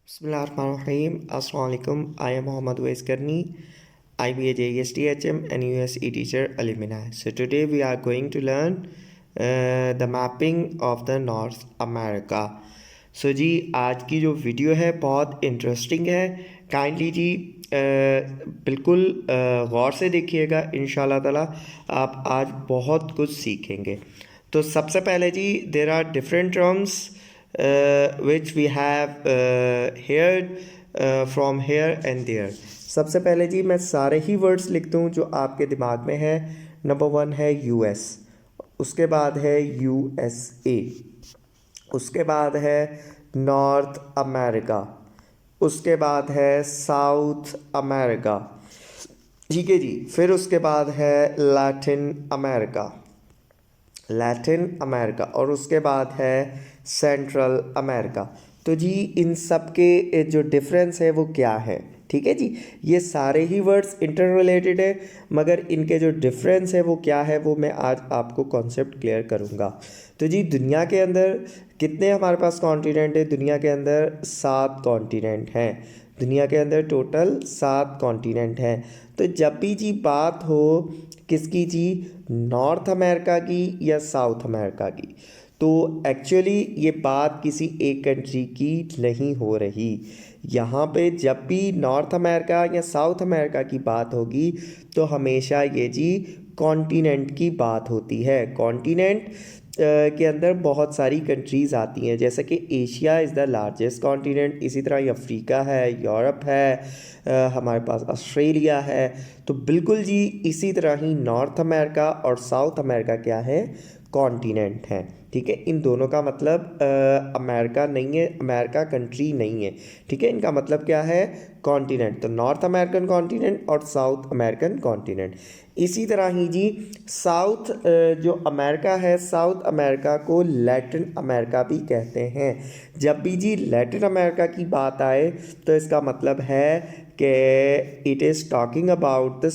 Bismillahirrahmanirrahim. Assalamu alaikum. I am Mohammad Wais Karni, IBA JESTHM and USE teacher alumni. So today we are going to learn the mapping of the North America. So जी आज की जो video है बहुत interesting है. Kindly जी बिल्कुल गौर से देखिएगा. इंशाल्लाह ताला आप आज बहुत कुछ सीखेंगे. तो सबसे पहले जी there are different terms which we have heard from here and there. सबसे पहले जी मैं सारे ही वर्ड्स लिखता हूँ जो आपके दिमाग में है. नंबर 1 है US, उसके बाद है USA, उसके बाद है नॉर्थ अमेरिका, उसके बाद है साउथ अमेरिका, ठीक है जी. फिर उसके बाद है लैटिन अमेरिका और उसके बाद है सेंट्रल अमेरिका. तो जी इन सब के जो डिफरेंस है वो क्या है, ठीक है जी. ये सारे ही वर्ड्स इंटर रिलेटेड है मगर इनके जो डिफरेंस है वो क्या है वो मैं आज आपको कॉन्सेप्ट क्लियर करूँगा. तो जी दुनिया के अंदर कितने हमारे पास कॉन्टिनेंट है? दुनिया के अंदर 7 कॉन्टिनेंट हैं. दुनिया के अंदर टोटल 7 कॉन्टिनेंट हैं. तो जब भी जी बात हो किसकी जी, नॉर्थ अमेरिका की या साउथ अमेरिका की, तो एक्चुअली ये बात किसी एक कंट्री की नहीं हो रही. यहाँ पे जब भी नॉर्थ अमेरिका या साउथ अमेरिका की बात होगी तो हमेशा ये जी कॉन्टिनेंट की बात होती है. कॉन्टिनेंट के अंदर बहुत सारी कंट्रीज़ आती हैं, जैसे कि Asia is the largest continent, इसी तरह अफ्रीका है, यूरोप है, हमारे पास ऑस्ट्रेलिया है. तो बिल्कुल जी इसी तरह ही नॉर्थ अमेरिका और साउथ अमेरिका क्या है, कॉन्टिनेंट हैं, ठीक है. इन दोनों का मतलब अमेरिका नहीं है, अमेरिका कंट्री नहीं है, ठीक है. इनका मतलब क्या है, कॉन्टिनेंट. तो नॉर्थ अमेरिकन कॉन्टिनेंट और साउथ अमेरिकन कॉन्टिनेंट. इसी तरह ही जी साउथ जो अमेरिका है, साउथ अमेरिका को लैटिन अमेरिका भी कहते हैं. जब भी जी लैटिन अमेरिका की बात आए तो इसका मतलब है कि it is talking about the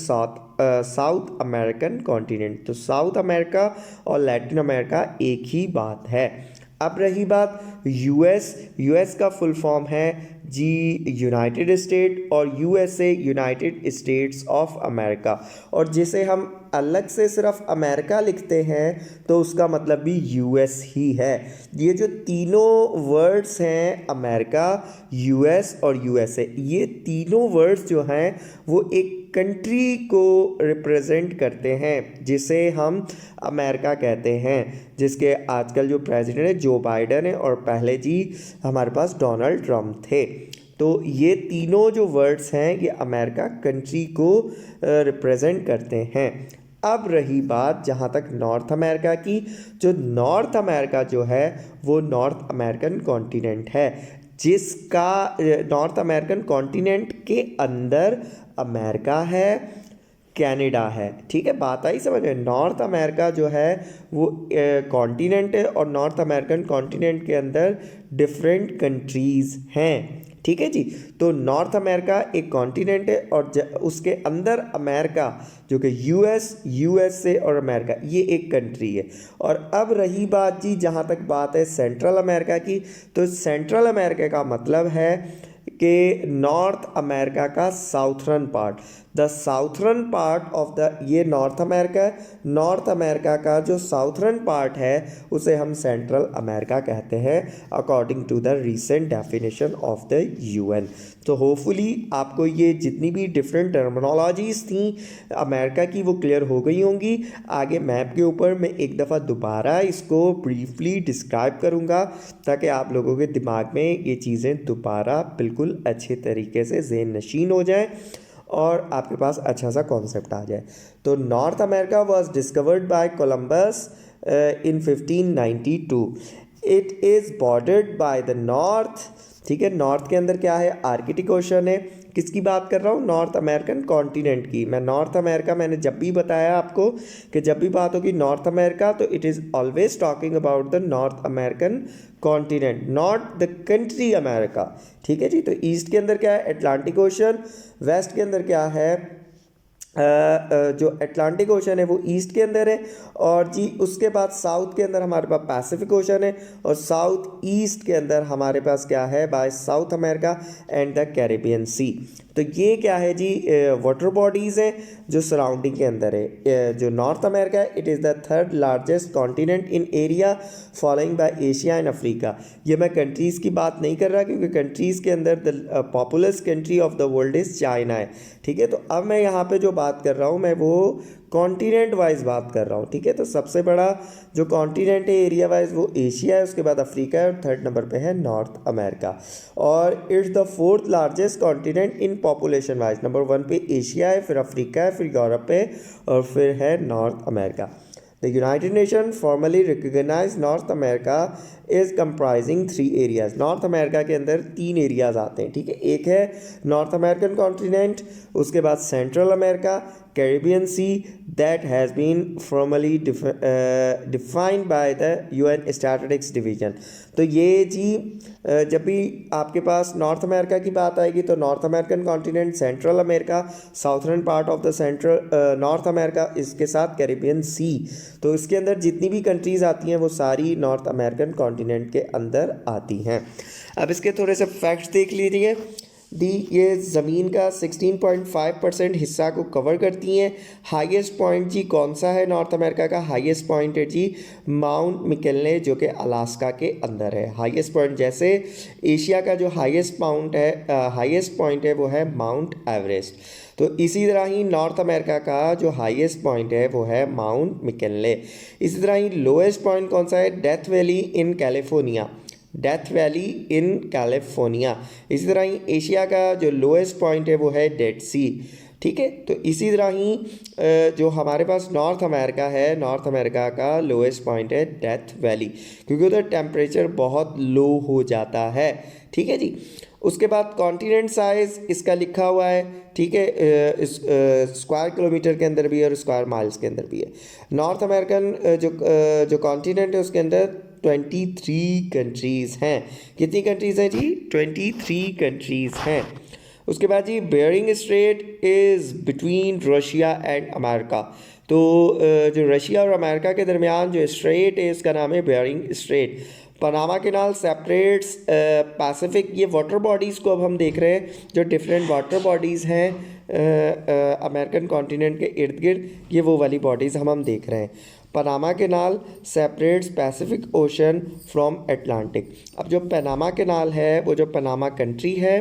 south American continent. तो साउथ अमेरिका और लैटिन अमेरिका एक ही बात है. अब रही बात यूएस का फुल फॉर्म है जी यूनाइटेड स्टेट और USA United states of America. और जिसे हम अलग से सिर्फ अमेरिका लिखते हैं तो उसका मतलब भी यूएस ही है. ये जो तीनों वर्ड्स हैं अमेरिका, यूएस और यूएसए, ये तीनों वर्ड्स जो हैं वो एक कंट्री को रिप्रेजेंट करते हैं जिसे हम अमेरिका कहते हैं, जिसके आजकल जो प्रेसिडेंट है जो बाइडन है और पहले जी हमारे पास डोनाल्ड ट्रम्प थे. तो ये तीनों जो वर्ड्स हैं ये अमेरिका कंट्री को रिप्रेजेंट करते हैं. अब रही बात जहाँ तक नॉर्थ अमेरिका की, जो नॉर्थ अमेरिका जो है वो नॉर्थ अमेरिकन कॉन्टिनेंट है, जिसका नॉर्थ अमेरिकन कॉन्टिनेंट के अंदर अमेरिका है, कनाडा है, ठीक है. बात आई समझ में. नॉर्थ अमेरिका जो है वो कॉन्टिनेंट है और नॉर्थ अमेरिकन कॉन्टिनेंट के अंदर डिफरेंट कंट्रीज़ हैं, ठीक है जी. तो नॉर्थ अमेरिका एक कॉन्टिनेंट है और उसके अंदर अमेरिका जो कि यूएसए और अमेरिका ये एक कंट्री है. और अब रही बात जी जहाँ तक बात है सेंट्रल अमेरिका की, तो सेंट्रल अमेरिका का मतलब है कि नॉर्थ अमेरिका का southern part, the southern part of the, ये नॉर्थ अमेरिका है. नॉर्थ अमेरिका का जो साउथर्न पार्ट है उसे हम सेंट्रल अमेरिका कहते हैं according to the recent definition of the UN. तो होपफुली आपको ये जितनी भी डिफरेंट टर्मिनोलॉजीज़ थी अमेरिका की वो क्लियर हो गई होंगी. आगे मैप के ऊपर मैं एक दफ़ा दोबारा इसको ब्रीफली डिस्क्राइब करूँगा ताकि आप लोगों के दिमाग में ये चीज़ें दोबारा बिल्कुल अच्छे तरीके से ज़हन नशीन हो जाएँ और आपके पास अच्छा सा कॉन्सेप्ट आ जाए. तो north America was discovered by Columbus in 1592. It is bordered by the north, ठीक है. नॉर्थ के अंदर क्या है, आर्कटिक ओशन है. किसकी बात कर रहा हूँ, नॉर्थ अमेरिकन कॉन्टिनेंट की. मैं नॉर्थ अमेरिका मैंने जब भी बताया आपको कि जब भी बात होगी नॉर्थ अमेरिका तो it is always talking about the north American continent, not the country America, ठीक है जी. तो ईस्ट के अंदर क्या है, अटलांटिक ओशन. वेस्ट के अंदर क्या है, जो अटलांटिक ओशन है वो ईस्ट के अंदर है, और जी उसके बाद साउथ के अंदर हमारे पास पैसिफिक ओशन है, और साउथ ईस्ट के अंदर हमारे पास क्या है, by South America and the Caribbean Sea. तो ये क्या है जी, वाटर बॉडीज़ हैं जो सराउंडिंग के अंदर है। जो नॉर्थ अमेरिका है, it is the third largest continent in area, following bye Asia and Africa. ये मैं कंट्रीज़ की बात नहीं कर रहा, क्योंकि कंट्रीज़ के अंदर the populace country of the world is China है। ठीक है, तो अब मैं यहाँ पे जो बात कर रहा हूँ, मैं वो कॉन्टिनेंट वाइज बात कर रहा हूँ। ठीक है, तो सबसे बड़ा जो कॉन्टिनेंट है एरिया वाइज वो एशिया है, उसके बाद अफ्रीका है, और थर्ड नंबर पे है नॉर्थ अमेरिका। और it's the fourth largest continent in population wise. Number 1 पे एशिया है, फिर अफ्रीका है, फिर यूरोप है, और फिर है north America. The United Nations formally recognized North America is comprising 3 areas. North America के अंदर 3 एरियाज आते हैं। ठीक है, एक है नॉर्थ अमेरिकन कॉन्टिनेंट, उसके बाद central America, Caribbean sea, that has been formally defined by the UN statistics division. तो ये जी जब भी आपके पास नॉर्थ अमेरिका की बात आएगी तो north American continent, central America, southern part of the central north America, इसके साथ कैरिबियन सी। तो इसके अंदर जितनी भी कंट्रीज़ आती हैं वो सारी नॉर्थ अमेरिकन कॉन्टिनेंट के अंदर आती हैं। अब इसके थोड़े से फैक्ट्स देख लीजिए। ये ज़मीन का 16.5% हिस्सा को कवर करती हैं। हाईएस्ट पॉइंट जी कौन सा है नॉर्थ अमेरिका का? हाईएस्ट पॉइंट है जी माउंट मिकेल्ले, जो कि अलास्का के अंदर है। हाईएस्ट पॉइंट, जैसे एशिया का जो हाईएस्ट पॉइंट है वो है माउंट एवरेस्ट, तो इसी तरह ही नॉर्थ अमेरिका का जो हाईएस्ट पॉइंट है वो है माउंट मिकेल्ले। इसी तरह ही लोएस्ट पॉइंट कौन सा है? Death valley in California, death valley in California. इसी तरह ही एशिया का जो लोएस्ट पॉइंट है वो है डेड सी। ठीक है, तो इसी तरह ही जो हमारे पास नॉर्थ अमेरिका है, नॉर्थ अमेरिका का लोएस्ट पॉइंट है डेथ वैली, क्योंकि उधर टेम्परेचर बहुत लो हो जाता है। ठीक है जी, उसके बाद कॉन्टिनेंट साइज़ इसका लिखा हुआ है। ठीक है, स्क्वायर किलोमीटर के अंदर भी है और स्क्वायर माइल्स के अंदर भी है। नॉर्थ अमेरिकन जो कॉन्टिनेंट है उसके अंदर 23 कंट्रीज़ हैं। कितनी कंट्रीज़ हैं जी? 23 कंट्रीज़ हैं। उसके बाद जी Bering Strait is between Russia and America. तो जो रशिया और अमेरिका के दरमियान जो स्ट्रेट है उसका नाम है Bering strait. Panama canal separates Pacific. ये वाटर बॉडीज़ को अब हम देख रहे हैं, जो डिफरेंट वाटर बॉडीज़ हैं अमेरिकन कॉन्टिनेंट के इर्द गिर्द, ये वो वाली बॉडीज़ हम देख रहे हैं। Panama canal separates Pacific ocean from Atlantic. अब जो पनामा कैनाल है वो जो पनामा कंट्री है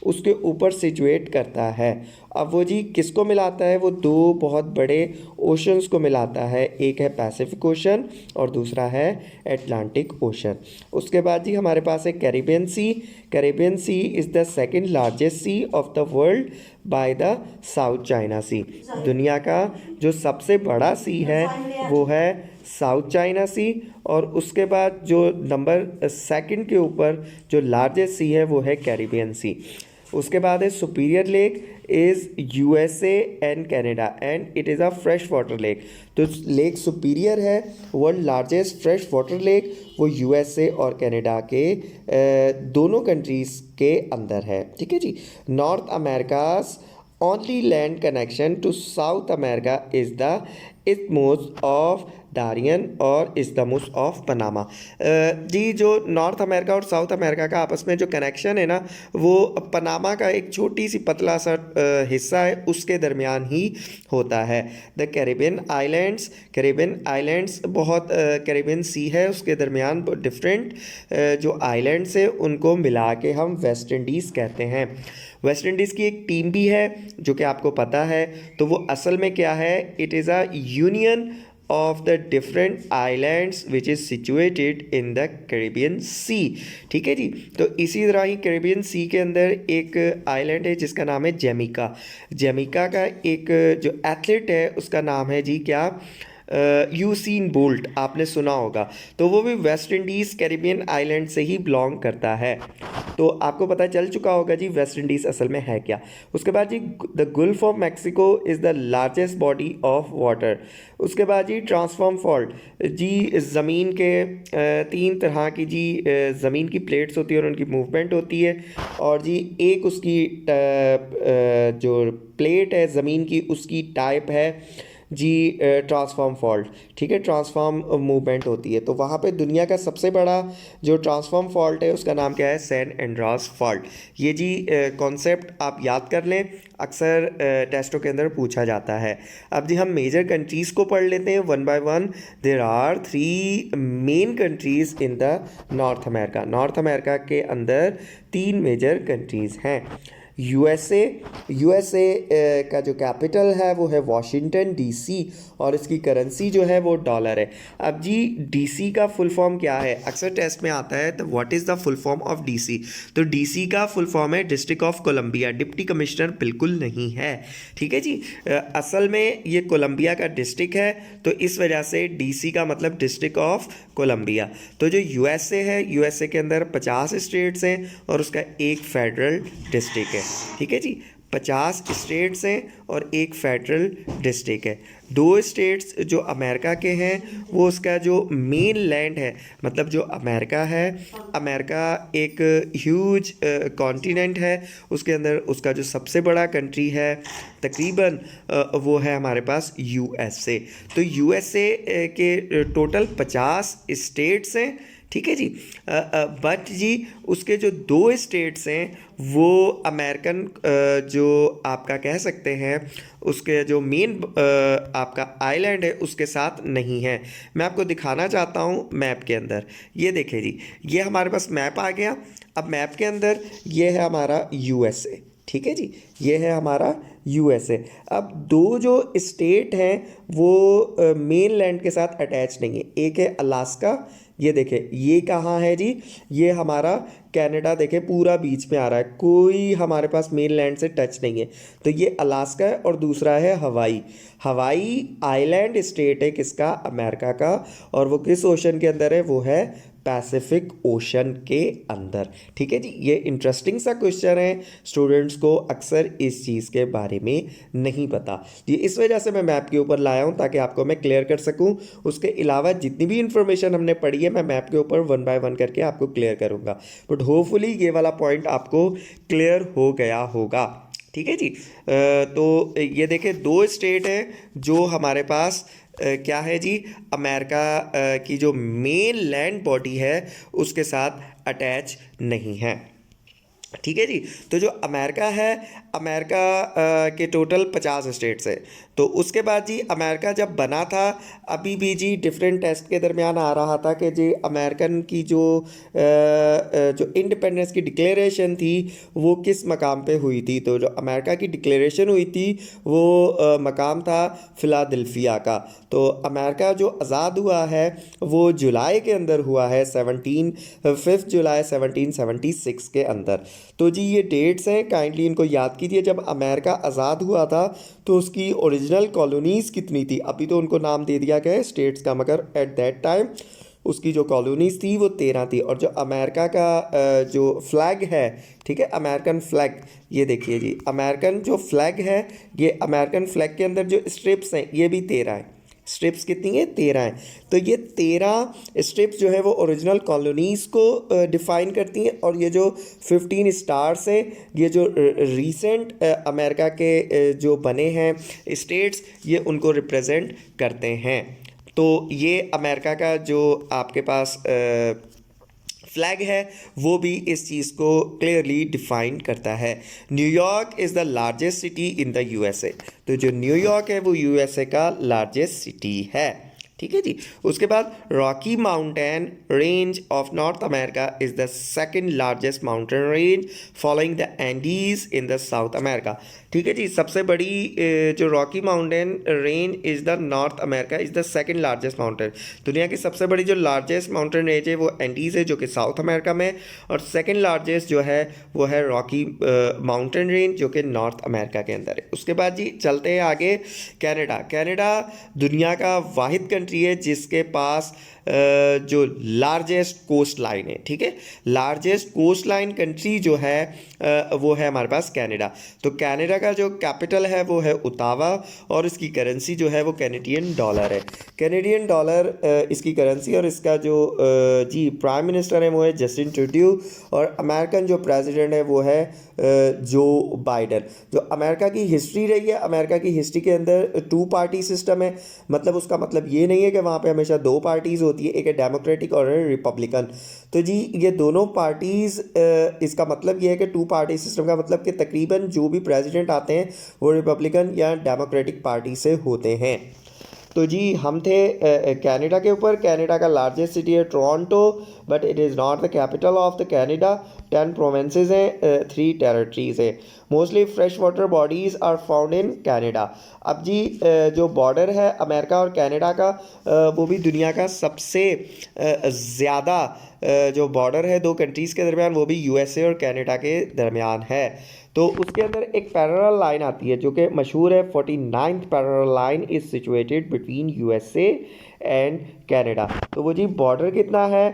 उसके ऊपर सिचुएट करता है। अब वो जी किसको मिलाता है? वो दो बहुत बड़े ओशंस को मिलाता है, एक है पैसिफिक ओशन और दूसरा है अटलांटिक ओशन। उसके बाद जी हमारे पास है Caribbean Sea. Caribbean Sea is the second largest sea of the world by the South China Sea. दुनिया का जो सबसे बड़ा सी है वो है साउथ चाइना सी, और उसके बाद जो नंबर सेकंड के ऊपर जो लार्जेस्ट सी है वो है कैरिबियन सी। उसके बाद है Superior lake is USA and Canada and it is a fresh water lake. तो लेक सुपीरियर है, world largest fresh water lake, वो USA और कनाडा के दोनों कंट्रीज़ के अंदर है। ठीक है जी। North America's only land connection to South America is the Isthmus of Darien और इस्थमस ऑफ पनामा। जी जो नॉर्थ अमेरिका और साउथ अमेरिका का आपस में जो कनेक्शन है ना, वो पनामा का एक छोटी सी पतला सा हिस्सा है, उसके दरमियान ही होता है। द कैरिबियन आइलैंड्स बहुत कैरिबियन सी है, उसके दरमियान डिफरेंट जो आइलैंड्स है उनको मिला के हम वेस्ट इंडीज़ कहते हैं। वेस्ट इंडीज़ की एक टीम भी है जो कि आपको पता है, तो वो असल में क्या है? It is a union of the different islands which is situated in the Caribbean Sea. ठीक है जी। तो इसी तरह ही कैरिबियन सी के अंदर एक आइलैंड है जिसका नाम है जैमिका। जैमिका का एक जो एथलीट है उसका नाम है जी क्या? यूसीन बोल्ट आपने सुना होगा, तो वो भी वेस्ट इंडीज़ कैरिबियन आइलैंड से ही बिलोंग करता है। तो आपको पता चल चुका होगा जी वेस्ट इंडीज़ असल में है क्या। उसके बाद जी the Gulf of Mexico is the largest body of water. उसके बाद जी ट्रांसफॉर्म फॉल्ट, जी ज़मीन के तीन तरह की जी ज़मीन की प्लेट्स होती है और उनकी मूवमेंट होती है, और जी एक उसकी जो प्लेट है ज़मीन की उसकी टाइप है जी ट्रांसफॉर्म फॉल्ट, ठीक है, ट्रांसफॉर्म मूवमेंट होती है। तो वहाँ पे दुनिया का सबसे बड़ा जो ट्रांसफॉर्म फॉल्ट है उसका नाम क्या है, सैन एंड्रास फॉल्ट। ये जी कॉन्सेप्ट आप याद कर लें, अक्सर टेस्टों के अंदर पूछा जाता है। अब जी हम मेजर कंट्रीज़ को पढ़ लेते हैं one by one. There are 3 main countries in the north America. North America के अंदर 3 मेजर कंट्रीज़ हैं। यूएसए का जो कैपिटल है वो है वॉशिंगटन डीसी, और इसकी करेंसी जो है वो डॉलर है। अब जी डीसी का फुल फॉर्म क्या है, अक्सर टेस्ट में आता है, तो what is the full form of DC. तो डीसी का फुल फॉर्म है district of Columbia. Deputy commissioner बिल्कुल नहीं है, ठीक है जी। असल में ये कोलंबिया का डिस्ट्रिक्ट है, तो इस वजह से डीसी का मतलब डिस्ट्रिक्ट ऑफ कोलंबिया। तो जो यूएसए है, यूएसए के अंदर 50 स्टेट्स हैं और उसका एक फेडरल डिस्ट्रिक्ट है, ठीक है जी। 50 स्टेट्स हैं और एक फेडरल डिस्ट्रिक्ट है। 2 स्टेट्स जो अमेरिका के हैं वो उसका जो मेन लैंड है, मतलब जो अमेरिका है, अमेरिका एक ह्यूज कॉन्टिनेंट है, उसके अंदर उसका जो सबसे बड़ा कंट्री है तकरीबन वो है हमारे पास यूएसए। तो यूएसए के टोटल 50 स्टेट्स हैं, ठीक है जी। बट जी उसके जो 2 स्टेट्स हैं वो अमेरिकन जो आपका कह सकते हैं उसके जो मेन आपका आइलैंड है उसके साथ नहीं है। मैं आपको दिखाना चाहता हूँ मैप के अंदर। ये देखिए जी, ये हमारे पास मैप आ गया। अब मैप के अंदर ये है हमारा यूएसए, ठीक है जी, ये है हमारा यूएसए। अब 2 जो स्टेट हैं वो मेन लैंड के साथ अटैच नहीं है। एक है अलास्का, ये देखें ये कहाँ है जी, ये हमारा कनाडा देखें पूरा बीच में आ रहा है, कोई हमारे पास मेन लैंड से टच नहीं है। तो ये अलास्का है, और दूसरा है हवाई। हवाई आइलैंड स्टेट है किसका, अमेरिका का, और वो किस ओशन के अंदर है, वो है पैसिफिक ओशन के अंदर, ठीक है जी। ये इंटरेस्टिंग सा क्वेश्चन है, स्टूडेंट्स को अक्सर इस चीज़ के बारे में नहीं पता। ये इस वजह से मैं मैप के ऊपर लाया हूँ ताकि आपको मैं क्लियर कर सकूँ। उसके अलावा जितनी भी इंफॉर्मेशन हमने पढ़ी है मैं मैप के ऊपर 1 बाय 1 करके आपको क्लियर करूँगा, बट होपफुली ये वाला पॉइंट आपको क्लियर हो गया होगा, ठीक है जी। तो ये देखें 2 स्टेट हैं जो हमारे पास क्या है जी, अमेरिका की जो मेन लैंड बॉडी है उसके साथ अटैच नहीं है, ठीक है जी। तो जो अमेरिका है, अमेरिका के टोटल 50 स्टेट्स है। तो उसके बाद जी अमेरिका जब बना था, अभी भी जी डिफरेंट टेस्ट के दरमियान आ रहा था कि जी अमेरिकन की जो इंडिपेंडेंस की डिक्लेरेशन थी वो किस मकाम पे हुई थी। तो जो अमेरिका की डिक्लेरेशन हुई थी वो मकाम था फ़िलाडेल्फिया का। तो अमेरिका जो आज़ाद हुआ है वो जुलाई के अंदर हुआ है, 5 जुलाई 1776 के अंदर। तो जी ये डेट्स हैं, काइंडली इनको याद कीजिए। जब अमेरिका आज़ाद हुआ था तो उसकी ओरिजिनल कॉलोनीज़ कितनी थी, अभी तो उनको नाम दे दिया गया है स्टेट्स का, मगर एट दैट टाइम उसकी जो कॉलोनीज़ थी वो 13 थी। और जो अमेरिका का जो फ्लैग है, ठीक है, अमेरिकन फ्लैग, ये देखिए जी अमेरिकन जो फ्लैग है, ये अमेरिकन फ्लैग के अंदर जो स्ट्रिप्स हैं ये भी 13 हैं। स्ट्रिप्स कितनी है, 13 हैं। तो ये 13 स्ट्रिप्स जो है वो ओरिजिनल कॉलोनीज़ को डिफ़ाइन करती हैं, और ये जो 15 स्टार्स हैं ये जो रीसेंट अमेरिका के जो बने हैं स्टेट्स, ये उनको रिप्रेजेंट करते हैं। तो ये अमेरिका का जो आपके पास फ्लैग है वो भी इस चीज़ को क्लियरली डिफाइन करता है। New York is the largest city in the USA. तो जो न्यूयॉर्क है वो यूएसए का लार्जेस्ट सिटी है, ठीक है जी। उसके बाद Rocky mountain range of north America is the second largest mountain range following the Andes in the south America. ठीक है जी, सबसे बड़ी जो Rocky mountain range is the north America is the second largest mountain. दुनिया की सबसे बड़ी जो लार्जेस्ट माउंटेन रेंज है वो एंडीज़ है जो कि साउथ अमेरिका में, और सेकंड लार्जेस्ट जो है वो है रॉकी माउंटेन रेंज जो कि नॉर्थ अमेरिका के अंदर है। उसके बाद जी चलते हैं आगे। कनाडा। कनाडा दुनिया का वाहिद कंट्री है जिसके पास जो लार्जेस्ट कोस्ट लाइन है। ठीक है, लार्जेस्ट कोस्ट लाइन कंट्री जो है वो है हमारे पास कनाडा। तो कनाडा का जो कैपिटल है वो है ओटावा, और इसकी करेंसी जो है वो कैनेडियन डॉलर है। कैनेडियन डॉलर इसकी करेंसी, और इसका जो जी प्राइम मिनिस्टर है वो है जस्टिन ट्रूडेau, और अमेरिकन जो प्रेसिडेंट है वो है जो बाइडन। जो अमेरिका की हिस्ट्री रही है, अमेरिका की हिस्ट्री के अंदर 2 पार्टी सिस्टम है। मतलब उसका मतलब ये नहीं है कि वहाँ पे हमेशा 2 पार्टीज़ होती है, एक है डेमोक्रेटिक और है रिपब्लिकन। तो जी ये दोनों पार्टीज़, इसका मतलब ये है कि 2 पार्टी सिस्टम का मतलब कि तकरीबन जो भी प्रेसिडेंट आते हैं वो रिपब्लिकन या डेमोक्रेटिक पार्टी से होते हैं। तो जी हम थे कनाडा के ऊपर। कनाडा का लार्जेस्ट सिटी है Toronto, but it is not the capital of the Canada. 10 provinces हैं, 3 टेरिटरीज़ है। Mostly fresh water bodies are found in Canada. अब जी जो बॉर्डर है अमेरिका और कनाडा का, वो भी दुनिया का सबसे ज़्यादा जो बॉर्डर है 2 कंट्रीज़ के दरमियान, वो भी यूएसए और कनाडा के दरमियान है। तो उसके अंदर एक पैरेलल लाइन आती है जो कि मशहूर है। 49th parallel line is situated between USA and Canada. तो वो जी बॉर्डर कितना है,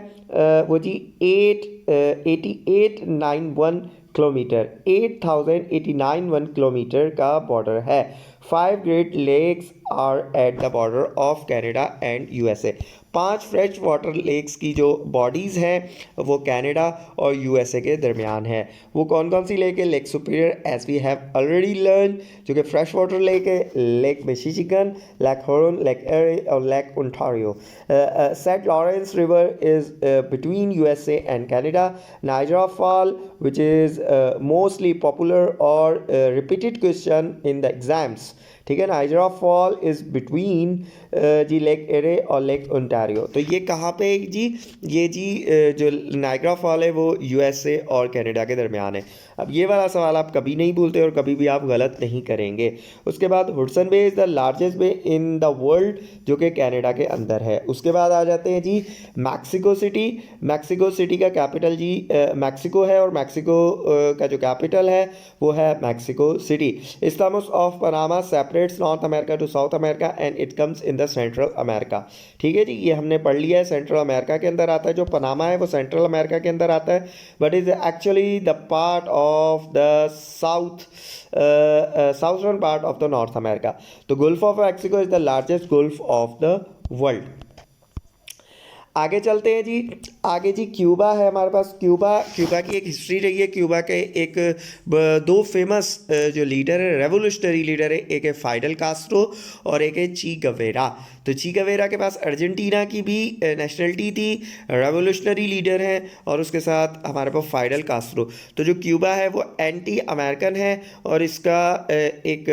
वो जी 8891 किलोमीटर, 8089 किलोमीटर का बॉर्डर है। 5 great lakes are at the border of Canada and USA. 5 fresh water lakes की जो बॉडीज़ हैं वो कनाडा और यूएसए के दरमियान है। वो कौन कौन सी लेक है? Lake Superior as we have already learn जो कि फ्रेश वाटर लेक है, Lake Michigan, Lake Huron, Lake Erie और Lake Ontario. Saint Lawrence River is between USA and Canada. Niagara fall which is mostly popular or repeated question in the exams। ठीक है, Niagara fall is between जी Lake Erie और Lake Ontario. तो ये कहाँ पे है जी? ये जी जो नाइजरा फॉल है वो यूएसए और कनाडा के दरमियान है। अब ये वाला सवाल आप कभी नहीं भूलते और कभी भी आप गलत नहीं करेंगे। उसके बाद Hudson bay is the largest bay in the world जो कि कनाडा के अंदर है। उसके बाद आ जाते हैं जी मैक्सिको सिटी। मैक्सिको सिटी का कैपिटल जी मैक्सिको है, और मैक्सिको का जो कैपिटल है वो है Mexico City. Isthmus of Panama separates North America to South America and it comes in the Central America. ठीक है जी, ये हमने पढ़ लिया है, सेंट्रल अमेरिका के अंदर आता है। जो पनामा है वो सेंट्रल अमेरिका के अंदर आता है, but is actually the part of the southern part of the north America. तो Gulf of Mexico is the largest gulf of the world. आगे चलते हैं जी। आगे जी क्यूबा है हमारे पास। क्यूबा की एक हिस्ट्री रही है। क्यूबा के एक 2 फेमस जो लीडर है, रेवोल्यूशनरी लीडर है, एक है फाइडल कास्ट्रो और एक है ची गवेरा। तो ची गवेरा के पास अर्जेंटीना की भी नेशनलिटी थी, रेवोल्यूशनरी लीडर हैं, और उसके साथ हमारे पास फाइडल कास्ट्रो। तो जो क्यूबा है वो एंटी अमेरिकन है, और इसका एक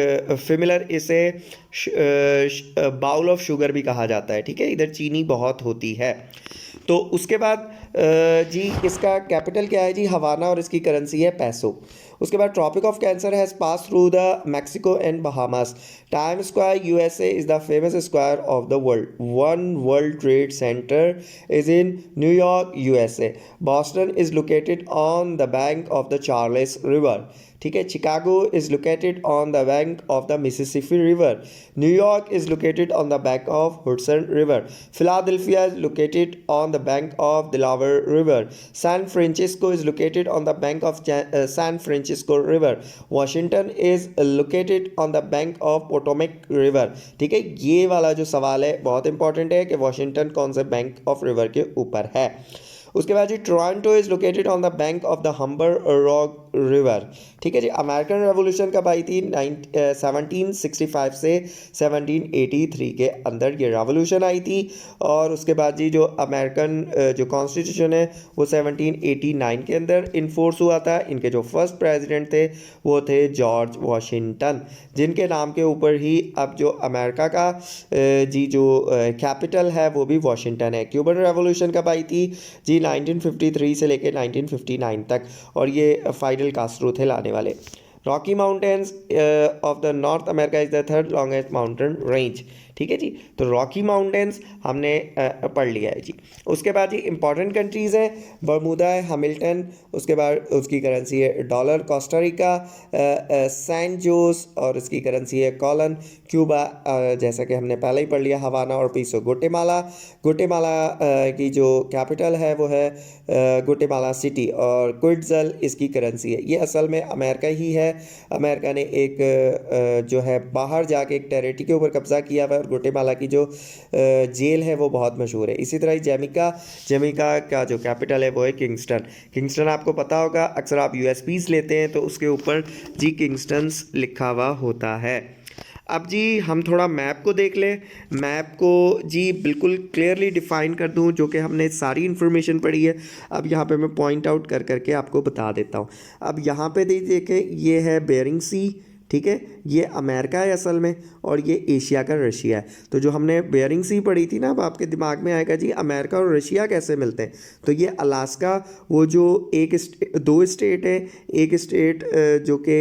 फिमिलर इसे बाउल ऑफ शुगर भी कहा जाता है। ठीक है, इधर चीनी बहुत होती है। तो उसके बाद जी इसका कैपिटल क्या है जी? हवाना, और इसकी करेंसी है पैसो। उसके बाद tropic of cancer has pass through the Mexico and Bahamas. Time square USA is the famous square of the world. One world trade centre is in New York USA. Boston is located on the bank of the Charles river. ठीक है, Chicago is located on the bank of the Mississippi river. New York is located on the bank of Hudson river. Philadelphia is located on the bank of Dilawar River. San Francisco is located on the bank of San Francisco River. Washington is located on the bank of Potomac River. ठीक है, ये वाला जो सवाल है बहुत important है कि वाशिंगटन कौन से बैंक ऑफ रिवर के ऊपर है। उसके बाद जी Toronto is located on the bank of the Humber Rock River. ठीक है जी। अमेरिकन रेवोल्यूशन कब आई थी? 1765 से 1783 के अंदर ये रेवोल्यूशन आई थी। और उसके बाद जी जो अमेरिकन जो कॉन्स्टिट्यूशन है वो 1789 के अंदर इन्फोर्स हुआ था। इनके जो फर्स्ट प्रेसिडेंट थे वो थे जॉर्ज वॉशिंगटन, जिनके नाम के ऊपर ही अब जो अमेरिका का जी जो कैपिटल है वो भी वॉशिंगटन है। क्यूबन रेवोल्यूशन कब आई थी जी? 1953 से लेकर 1959 तक, और ये फाइडल कास्ट्रो थे लाने वाले। Rocky mountains of the north America is the third longest mountain range. ठीक है जी। तो रॉकी माउंटेन्स हमने पढ़ लिया है जी। उसके बाद जी इंपॉर्टेंट कंट्रीज़ हैं, बर्मुदा है, हैमिल्टन, उसके बाद उसकी करेंसी है डॉलर, कोस्टारिका, सैन जोस और उसकी करेंसी है कॉलन, क्यूबा जैसा कि हमने पहले ही पढ़ लिया, हवाना और पीसो, गुटेमाला की जो कैपिटल है वो है गुटेमाला सिटी, और क्विट्ज़ल इसकी करेंसी है। ये असल में अमेरिका ही है। अमेरिका ने एक जो है बाहर जाके एक टेरिटरी के ऊपर कब्जा किया हुआ है, और गुटेमाला की जो जेल है वो बहुत मशहूर है। इसी तरह ही जमैका का जो कैपिटल है वो है किंगस्टन आपको पता होगा, अक्सर आप यूएसपीज लेते हैं तो उसके ऊपर जी किंगस्टन लिखा हुआ होता है। अब जी हम थोड़ा मैप को देख लें। मैप को जी बिल्कुल क्लियरली डिफाइन कर दूं, जो कि हमने सारी इन्फॉर्मेशन पढ़ी है। अब यहाँ पे मैं पॉइंट आउट कर करके आपको बता देता हूँ। अब यहाँ पे देखें, ये है बेरिंग सी, ठीक है, ये अमेरिका है असल में, और ये एशिया का रशिया है। तो जो हमने बेरिंग सी पढ़ी थी ना, अब आपके दिमाग में आएगा जी अमेरिका और रशिया कैसे मिलते हैं। तो ये अलास्का, वो जो दो स्टेट है, एक स्टेट जो कि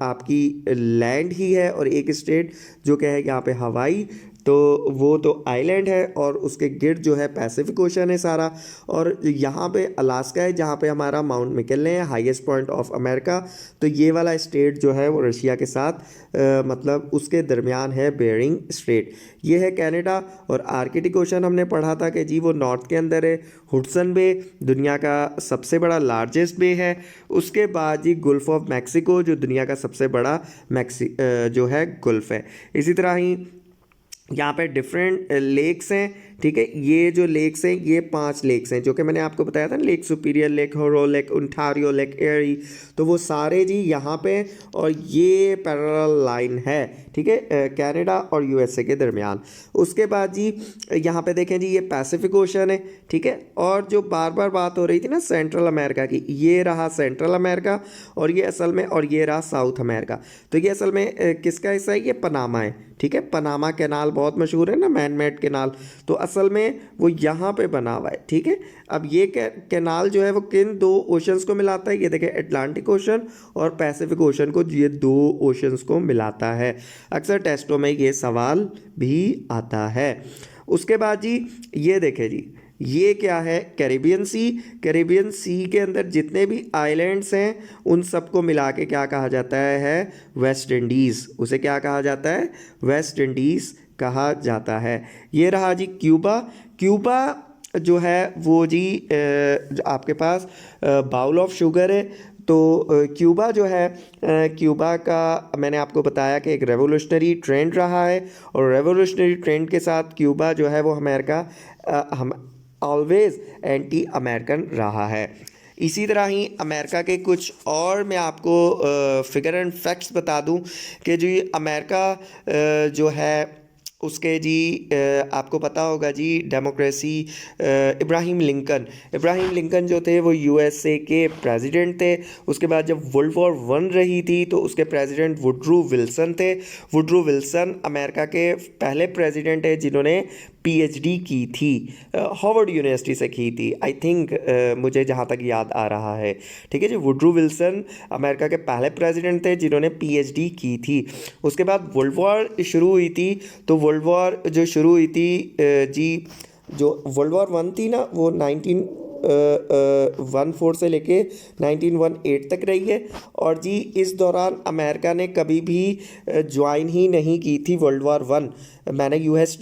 आपकी लैंड ही है, और एक स्टेट जो कि है यहाँ पे हवाई, तो वो तो आइलैंड है, और उसके गिर्द जो है पैसिफिक ओशन है सारा। और यहाँ पे अलास्का है जहाँ पे हमारा माउंट मैकिनले है, हाईएस्ट पॉइंट ऑफ अमेरिका। तो ये वाला स्टेट जो है वो रशिया के साथ मतलब उसके दरमियान है बेरिंग स्ट्रेट। ये है कनाडा। और आर्कटिक ओशन हमने पढ़ा था कि जी वो नॉर्थ के अंदर है। हुडसन बे दुनिया का सबसे बड़ा लार्जेस्ट बे है। उसके बाद जी गुल्फ ऑफ मैक्सिको, जो दुनिया का सबसे बड़ा जो है गुल्फ है। इसी तरह ही यहाँ पे डिफरेंट लेक्स हैं। ठीक है, ये जो लेक्स हैं ये 5 लेक्स हैं, जो कि मैंने आपको बताया था, लेक सुपीरियर, लेक होरो, लेक ओंटारियो, लेक एरी। तो वो सारे जी यहाँ पे, और ये पैरेलल लाइन है, ठीक है, कनाडा और यूएसए के दरमियान। उसके बाद जी यहाँ पे देखें जी, ये पैसिफिक ओशन है। ठीक है, और जो बार बार बात हो रही थी ना सेंट्रल अमेरिका की, ये रहा सेंट्रल अमेरिका, और ये असल में, और ये रहा साउथ अमेरिका। तो ये असल में किसका हिस्सा है? ये पनामा है। ठीक है, पनामा कैनाल बहुत मशहूर है ना, मैन मेड कैनाल, तो असल में वो यहाँ पे बना हुआ है। ठीक है, अब ये कैनाल जो है वो किन 2 ओशंस को मिलाता है? ये देखें, अटलांटिक ओशन और पैसिफिक ओशन को, ये 2 ओशंस को मिलाता है। अक्सर टेस्टों में ये सवाल भी आता है। उसके बाद जी ये देखें जी, ये क्या है? Caribbean Sea. कैरिबियन सी के अंदर जितने भी आइलैंड्स हैं उन सबको मिला के क्या कहा जाता है? West Indies. उसे क्या कहा जाता है? वेस्ट इंडीज़ कहा जाता है। ये रहा जी क्यूबा। क्यूबा जो है वो जी आपके पास बाउल ऑफ शुगर है। तो क्यूबा जो है, क्यूबा का मैंने आपको बताया कि एक रेवोल्यूशनरी ट्रेंड रहा है, और रेवोल्यूशनरी ट्रेंड के साथ क्यूबा जो है वो अमेरिका हम ऑलवेज एंटी अमेरिकन रहा है। इसी तरह ही अमेरिका के कुछ और मैं आपको फिगर एंड फैक्ट्स बता दूं कि जो ये अमेरिका जो है उसके जी आपको पता होगा जी डेमोक्रेसी, इब्राहिम लिंकन जो थे वो यूएसए के प्रेसिडेंट थे। उसके बाद जब वर्ल्ड वॉर 1 रही थी तो उसके प्रेसिडेंट वुड्रो विल्सन थे। वुड्रो विल्सन अमेरिका के पहले प्रेसिडेंट है जिन्होंने पीएचडी की थी, हार्वर्ड यूनिवर्सिटी से की थी, आई थिंक, मुझे जहाँ तक याद आ रहा है। ठीक है जी, वुड्रो विल्सन अमेरिका के पहले प्रेसिडेंट थे जिन्होंने पीएचडी की थी। उसके बाद वर्ल्ड वॉर शुरू हुई थी, तो वर्ल्ड वॉर जो शुरू हुई थी जी, जो वर्ल्ड वॉर 1 थी ना, वो 1914 से लेके 1918 तक रही है। और जी इस दौरान अमेरिका ने कभी भी ज्वाइन ही नहीं की थी वर्ल्ड वॉर 1। मैंने यूएस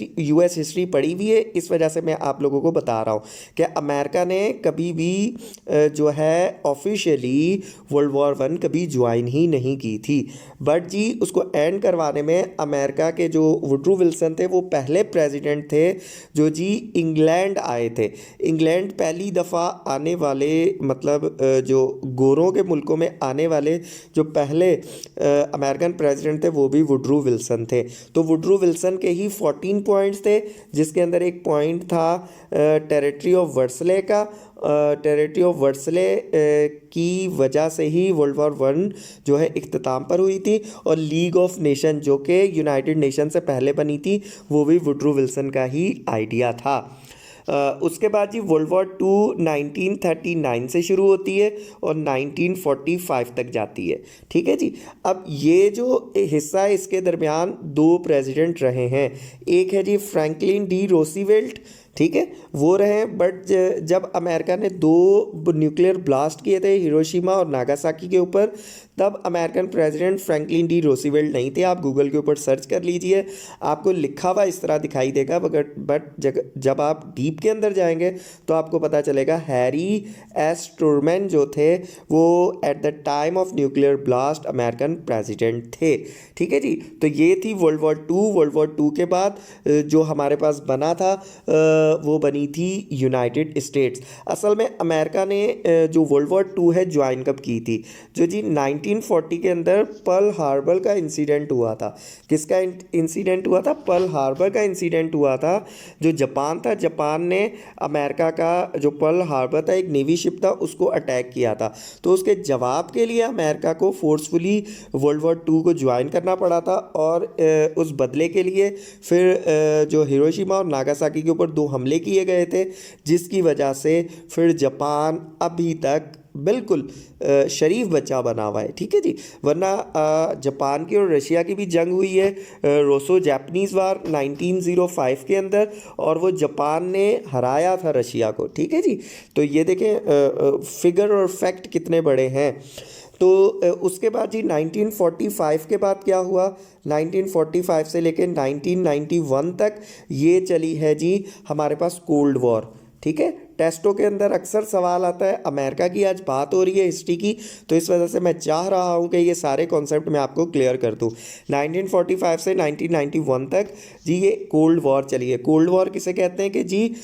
हिस्ट्री पढ़ी हुई है, इस वजह से मैं आप लोगों को बता रहा हूँ कि अमेरिका ने कभी भी जो है ऑफिशियली वर्ल्ड वॉर 1 कभी ज्वाइन ही नहीं की थी। बट जी उसको एंड करवाने में अमेरिका के जो वुड्रो विल्सन थे वो पहले प्रेसिडेंट थे जो जी इंग्लैंड आए थे। इंग्लैंड पहली दफ़ा दफ़ा आने वाले मतलब जो गोरों के मुल्कों में आने वाले जो पहले अमेरिकन प्रेसिडेंट थे वो भी वुडरू विल्सन थे। तो वुडरू विल्सन के ही 14 पॉइंट्स थे, जिसके अंदर एक पॉइंट था टेरिटरी ऑफ वर्सले का। टेरिटरी ऑफ वर्सले की वजह से ही वर्ल्ड वॉर वन जो है इख्तिताम पर हुई थी, और लीग ऑफ नेशन जो कि यूनाइटेड नेशन से पहले बनी थी वो भी वुडरू विल्सन का ही आइडिया था। उसके बाद जी वर्ल्ड वॉर टू 1939 से शुरू होती है और 1945 तक जाती है। ठीक है जी। अब ये जो हिस्सा है इसके दरमियान दो प्रेसिडेंट रहे हैं, एक है जी फ्रैंकलिन डी रोसीवेल्ट, ठीक है, वो रहे। बट जब अमेरिका ने दो न्यूक्लियर ब्लास्ट किए थे हिरोशिमा और नागासाकी के ऊपर, तब अमेरिकन प्रेसिडेंट फ्रैंकलिन डी रोसीवेल्ट नहीं थे। आप गूगल के ऊपर सर्च कर लीजिए, आपको लिखा हुआ इस तरह दिखाई देगा, बट जब आप डीप के अंदर जाएंगे तो आपको पता चलेगा हैरी एस ट्रूमैन जो थे वो at the time of nuclear blast American president थे। ठीक है जी। तो ये थी world war two. World war two के बाद जो हमारे पास बना था वो बनी थी यूनाइटेड स्टेट्स। असल में अमेरिका ने जो वर्ल्ड वॉर टू है ज्वाइन कब की थी, जो जी 1940 के अंदर पर्ल हार्बर का इंसिडेंट हुआ था। किसका इंसिडेंट हुआ था? पर्ल हार्बर का इंसिडेंट हुआ था। जो जापान था, जापान ने अमेरिका का जो पर्ल हार्बर था एक नेवी शिप था उसको अटैक किया था। तो उसके जवाब के लिए अमेरिका को फोर्सफुली वर्ल्ड वॉर टू को ज्वाइन करना पड़ा था, और उस बदले के लिए फिर जो हिरोशिमा और नागासाकी के ऊपर दो हमले किए गए थे, जिसकी वजह से फिर जापान अभी तक बिल्कुल शरीफ बच्चा बना हुआ है। ठीक है जी। वरना जापान की और रशिया की भी जंग हुई है, रोसो जापानीज़ वार 1905 के अंदर, और वो जापान ने हराया था रशिया को। ठीक है जी। तो ये देखें फिगर और फैक्ट कितने बड़े हैं। तो उसके बाद जी 1945 के बाद क्या हुआ, 1945 से लेकर 1991 तक ये चली है जी हमारे पास कोल्ड वॉर। ठीक है। टेस्टों के अंदर अक्सर सवाल आता है, अमेरिका की आज बात हो रही है हिस्ट्री की, तो इस वजह से मैं चाह रहा हूं कि ये सारे कॉन्सेप्ट मैं आपको क्लियर कर दूं। 1945 से 1991 तक जी ये कोल्ड वॉर चली है। कोल्ड वॉर किसे कहते हैं कि जी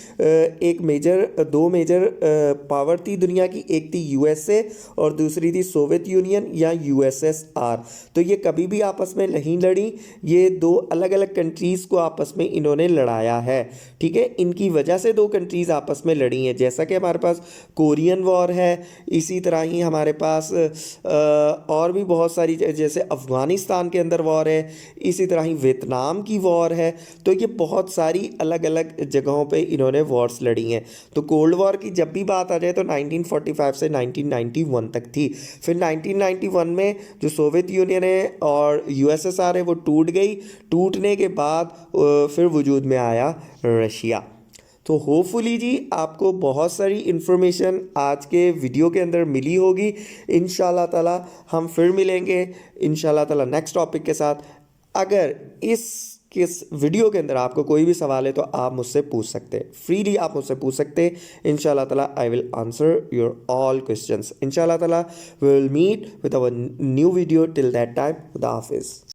दो मेजर पावर थी दुनिया की, एक थी यूएसए और दूसरी थी सोवियत यूनियन या यूएसएसआर। तो ये कभी भी आपस में नहीं लड़ी, ये दो अलग अलग कंट्रीज़ को आपस में इन्होंने लड़ाया है। ठीक है। इनकी वजह से दो कंट्रीज़ आपस में लड़ी हैं। जैसा कि हमारे पास कोरियन वॉर है, इसी तरह ही हमारे पास और भी बहुत सारी, जैसे अफ़गानिस्तान के अंदर वॉर है, इसी तरह ही वियतनाम की वॉर है। तो ये बहुत सारी अलग अलग जगहों पे इन्होंने वॉर्स लड़ी हैं। तो कोल्ड वॉर की जब भी बात आ जाए तो 1945 से 1991 तक थी। फिर 1991 में जो सोवियत यूनियन है और यूएसएसआर है वो टूट गई। टूटने के बाद फिर वजूद में आया रशिया। तो होपफुली जी आपको बहुत सारी इन्फॉर्मेशन आज के वीडियो के अंदर मिली होगी। इंशाल्लाह ताला हम फिर मिलेंगे इंशाल्लाह ताला नेक्स्ट टॉपिक के साथ। अगर किस वीडियो के अंदर आपको कोई भी सवाल है तो आप मुझसे पूछ सकते हैं, फ्रीली आप मुझसे पूछ सकते हैं। इंशाल्लाह ताला I will answer your all questions. इंशाल्लाह ताला we will meet with our new video. Till that time, खुदा हाफिज़।